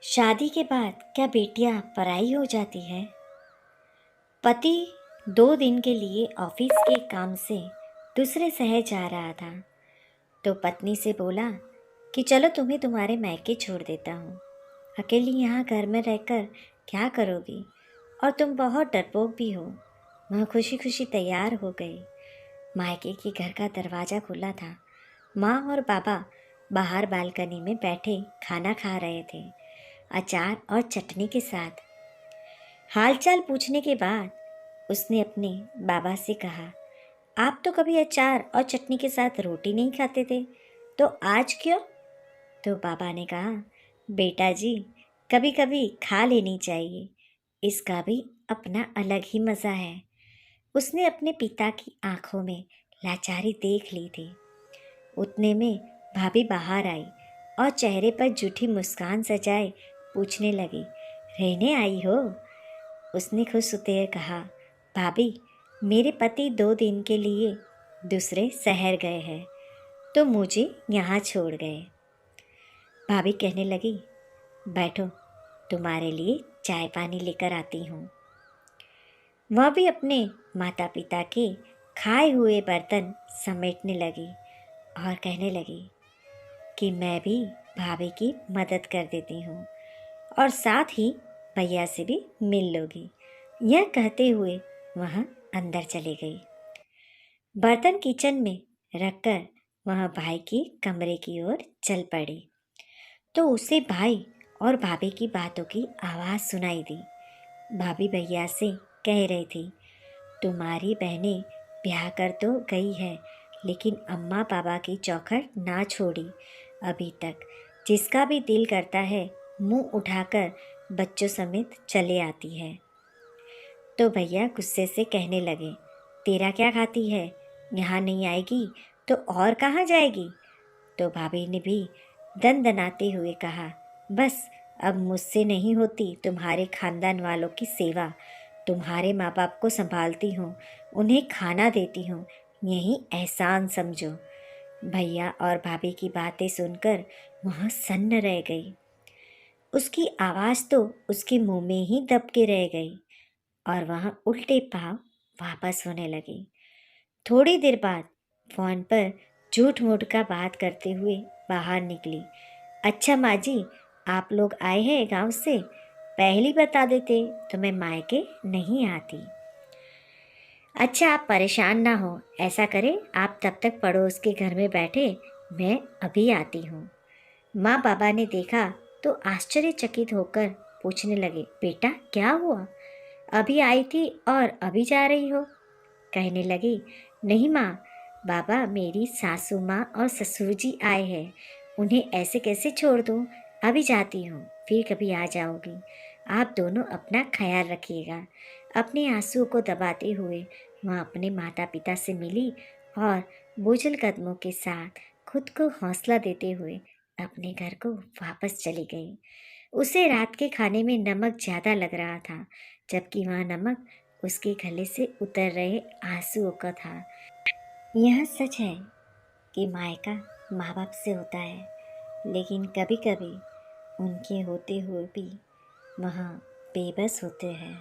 शादी के बाद क्या बेटियां पराई हो जाती है। पति 2 दिन के लिए ऑफिस के काम से दूसरे शहर जा रहा था तो पत्नी से बोला कि चलो तुम्हें तुम्हारे मायके छोड़ देता हूँ। अकेली यहाँ घर में रहकर क्या करोगी, और तुम बहुत डरपोक भी हो। वह खुशी खुशी तैयार हो गई। मायके के घर का दरवाज़ा खुला था। माँ और पापा बाहर बालकनी में बैठे खाना खा रहे थे, अचार और चटनी के साथ। हालचाल पूछने के बाद उसने अपने बाबा से कहा, आप तो कभी अचार और चटनी के साथ रोटी नहीं खाते थे, तो आज क्यों? तो बाबा ने कहा, बेटा जी, कभी कभी खा लेनी चाहिए, इसका भी अपना अलग ही मज़ा है। उसने अपने पिता की आंखों में लाचारी देख ली थी। उतने में भाभी बाहर आई और चेहरे पर झूठी मुस्कान सजाए पूछने लगी, रहने आई हो? उसने खुश होते हुए कहा, भाभी, मेरे पति 2 दिन के लिए दूसरे शहर गए हैं तो मुझे यहाँ छोड़ गए। भाभी कहने लगी, बैठो, तुम्हारे लिए चाय पानी लेकर आती हूँ। वह भी अपने माता पिता के खाए हुए बर्तन समेटने लगी और कहने लगी कि मैं भी भाभी की मदद कर देती हूँ और साथ ही भैया से भी मिल लोगी। यह कहते हुए वह अंदर चली गई। बर्तन किचन में रखकर वह भाई की कमरे की ओर चल पड़ी तो उसे भाई और भाभी की बातों की आवाज़ सुनाई दी। भाभी भैया से कह रही थी, तुम्हारी बहनें ब्याह कर तो गई है, लेकिन अम्मा पापा की चौखट ना छोड़ी अभी तक। जिसका भी दिल करता है मुंह उठाकर बच्चों समेत चले आती है। तो भैया गुस्से से कहने लगे, तेरा क्या खाती है, यहाँ नहीं आएगी तो और कहाँ जाएगी? तो भाभी ने भी दनदनाते हुए कहा, बस अब मुझसे नहीं होती तुम्हारे खानदान वालों की सेवा। तुम्हारे माँ बाप को संभालती हूँ, उन्हें खाना देती हूँ, यही एहसान समझो। भैया और भाभी की बातें सुनकर वह सन्न रह गई। उसकी आवाज़ तो उसके मुंह में ही दब के रह गई और वह उल्टे पांव वापस होने लगी। थोड़ी देर बाद फ़ोन पर झूठ मूठ का बात करते हुए बाहर निकली। अच्छा माँ जी, आप लोग आए हैं गांव से, पहले बता देते तो मैं मायके नहीं आती। अच्छा, आप परेशान ना हो, ऐसा करें आप तब तक पड़ोस के घर में बैठे, मैं अभी आती हूँ। माँ बाबा ने देखा तो आश्चर्यचकित होकर पूछने लगे, बेटा क्या हुआ, अभी आई थी और अभी जा रही हो? कहने लगी, नहीं माँ, बाबा, मेरी सासू माँ और ससुर जी आए हैं, उन्हें ऐसे कैसे छोड़ दूँ? अभी जाती हूँ, फिर कभी आ जाऊँगी। आप दोनों अपना ख्याल रखिएगा। अपने आंसुओं को दबाते हुए वह अपने माता पिता से मिली और बोझल कदमों के साथ खुद को हौसला देते हुए अपने घर को वापस चली गई। उसे रात के खाने में नमक ज़्यादा लग रहा था, जबकि वह नमक उसके गले से उतर रहे आंसुओं का था। यह सच है कि मायका माँ बाप से होता है, लेकिन कभी कभी उनके होते हुए भी वह बेबस होते हैं।